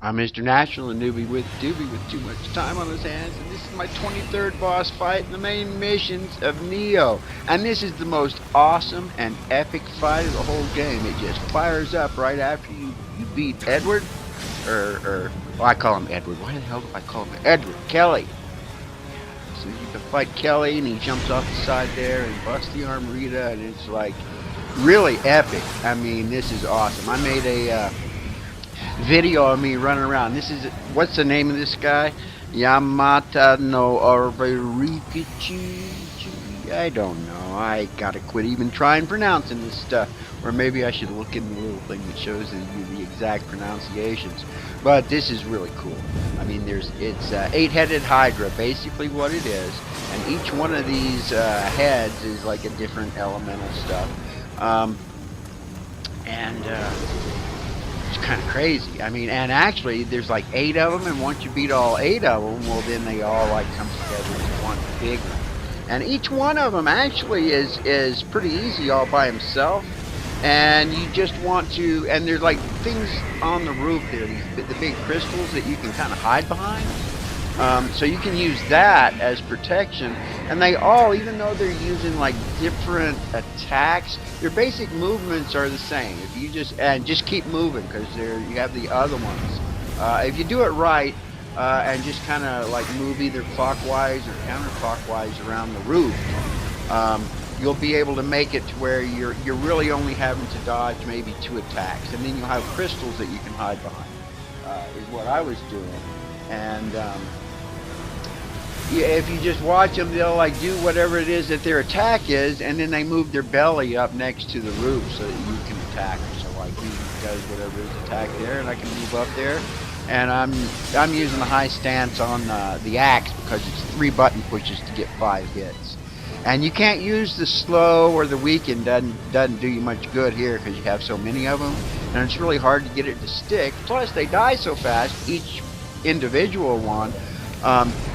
I'm Mr. National, a newbie with doobie with too much time on his hands, and this is my 23rd boss fight in the main missions of Nioh. And this is the most awesome and epic fight of the whole game. It just fires up right after you beat Edward, I call him Edward. Why the hell do I call him Edward? Kelly. So you can fight Kelly, and he jumps off the side there and busts the Armorita, and it's like really epic. I mean, this is awesome. I made a video of me running around. This is, what's the name of this guy? Yamata-no-Orochi. I don't know. I gotta quit even trying pronouncing this stuff. Or maybe I should look in the little thing that shows you the exact pronunciations. But this is really cool. I mean, it's 8-headed Hydra, basically what it is. And each one of these heads is like a different elemental stuff. It's kind of crazy. I mean, and actually, there's like 8 of them, and once you beat all 8 of them, well, then they all like come together into one big one. And each one of them actually is pretty easy all by himself. And you just want to, and there's like things on the roof there, the big crystals that you can kind of hide behind. So you can use that as protection, and they all, even though they're using like different attacks, their basic movements are the same. If you just keep moving, because you have the other ones. If you do it right, and just kind of like move either clockwise or counterclockwise around the roof, you'll be able to make it to where you're really only having to dodge maybe 2 attacks, and then you'll have crystals that you can hide behind. Is what I was doing. And yeah, if you just watch them, they'll like do whatever it is that their attack is, and then they move their belly up next to the roof so that you can attack them. So like he does whatever his attack there, and I can move up there. And I'm using the high stance on the axe because it's 3 button pushes to get 5 hits. And you can't use the slow or the weaken. Doesn't do you much good here because you have so many of them, and it's really hard to get it to stick. Plus they die so fast, each individual one,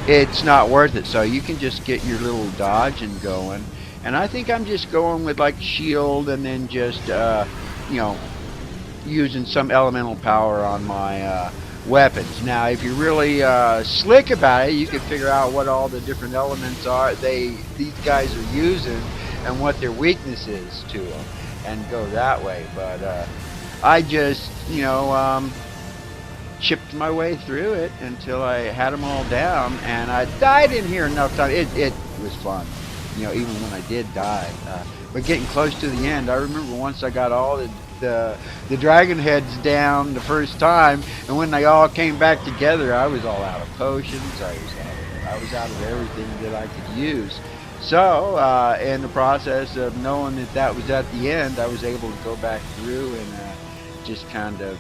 it's not worth it. So you can just get your little dodge and going. And I think I'm just going with like shield, and then just using some elemental power on my weapons. Now if you're really slick about it, you can figure out what all the different elements are these guys are using and what their weakness is to them, and go that way. But I just chipped my way through it until I had them all down, and I died in here enough time. It was fun, even when I did die. But getting close to the end, I remember once I got all the dragon heads down the first time, and when they all came back together, I was all out of potions. I was out of everything that I could use. So in the process of knowing that was at the end, I was able to go back through and just kind of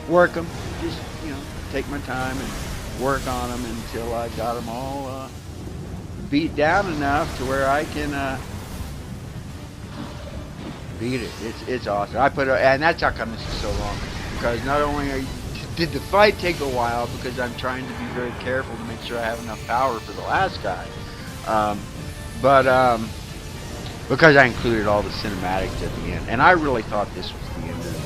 work them, just take my time and work on them until I got them all beat down enough to where I can beat it. It's awesome. And that's how come this is so long, because not only did the fight take a while, because I'm trying to be very careful to make sure I have enough power for the last guy, but because I included all the cinematics at the end, and I really thought this was the end of the game.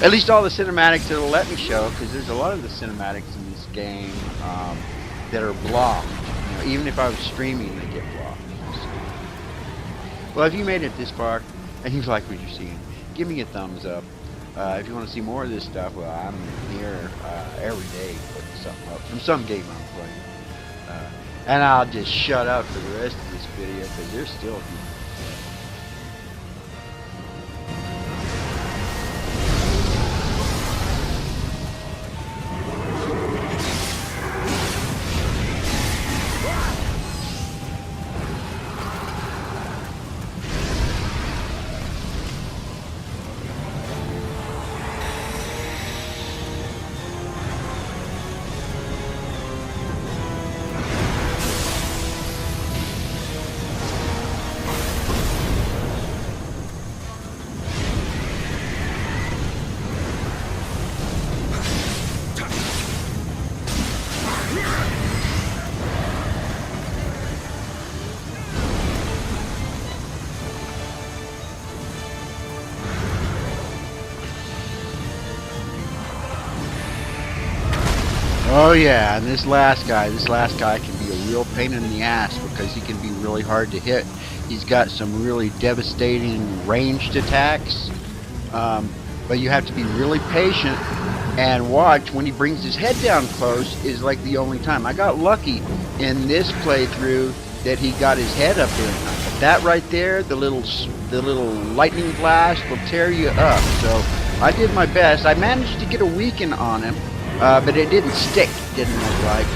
At least all the cinematics that'll let me show, because there's a lot of the cinematics in this game that are blocked. Even if I was streaming, they get blocked. Well, if you made it this far and you like what you're seeing, give me a thumbs up. If you want to see more of this stuff, well, I'm here every day putting something up from some game I'm playing. And I'll just shut up for the rest of this video, because there's still a few. Oh yeah, and this last guy can be a real pain in the ass because he can be really hard to hit. He's got some really devastating ranged attacks, but you have to be really patient and watch when he brings his head down close. Is like the only time. I got lucky in this playthrough that he got his head up there. That right there, the little lightning blast will tear you up. So I did my best. I managed to get a weaken on him. But it didn't stick, didn't look like.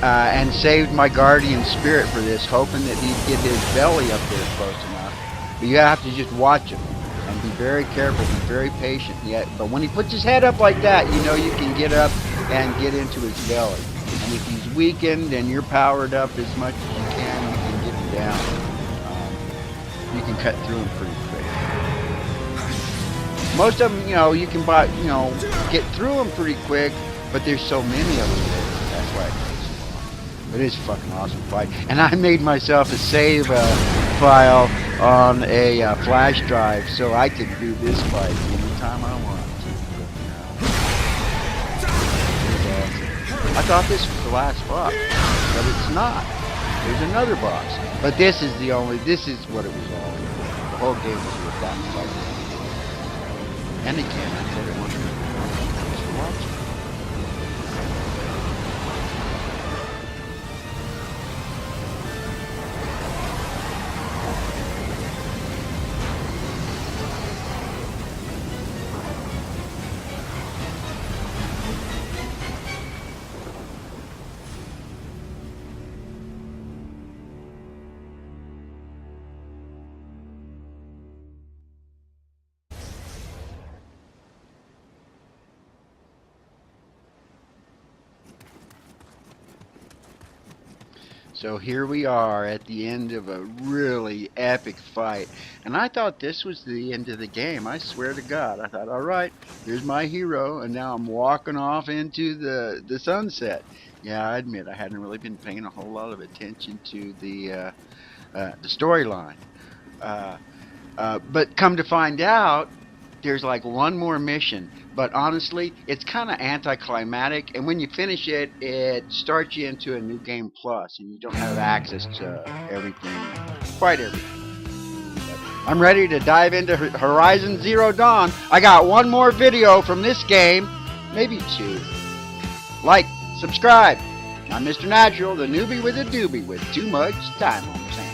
And saved my guardian spirit for this, hoping that he'd get his belly up there close enough. But you have to just watch him and be very careful, be very patient. Yeah, but when he puts his head up like that, you know you can get up and get into his belly. And if he's weakened and you're powered up as much as you can get him down. You can cut through him pretty quick. Most of them, you know, you can buy, you know, get through them pretty quick, but there's so many of them that that's why it takes so long. But it's a fucking awesome fight. And I made myself a save file on a flash drive so I could do this fight anytime I want to. I thought this was the last boss, but it's not. There's another boss. But this is what it was all about. The whole game was a boss fight. And again, I said it once before. Thanks for watching. So here we are at the end of a really epic fight. And I thought this was the end of the game. I swear to God. I thought, all right, here's my hero. And now I'm walking off into the sunset. Yeah, I admit I hadn't really been paying a whole lot of attention to the storyline. But come to find out, there's like one more mission, but honestly, it's kind of anticlimactic, and when you finish it, it starts you into a new game plus, and you don't have access to everything, quite everything. But I'm ready to dive into Horizon Zero Dawn. I got one more video from this game, maybe two. Like, subscribe. I'm Mr. Natural, the newbie with a doobie with too much time on his hands.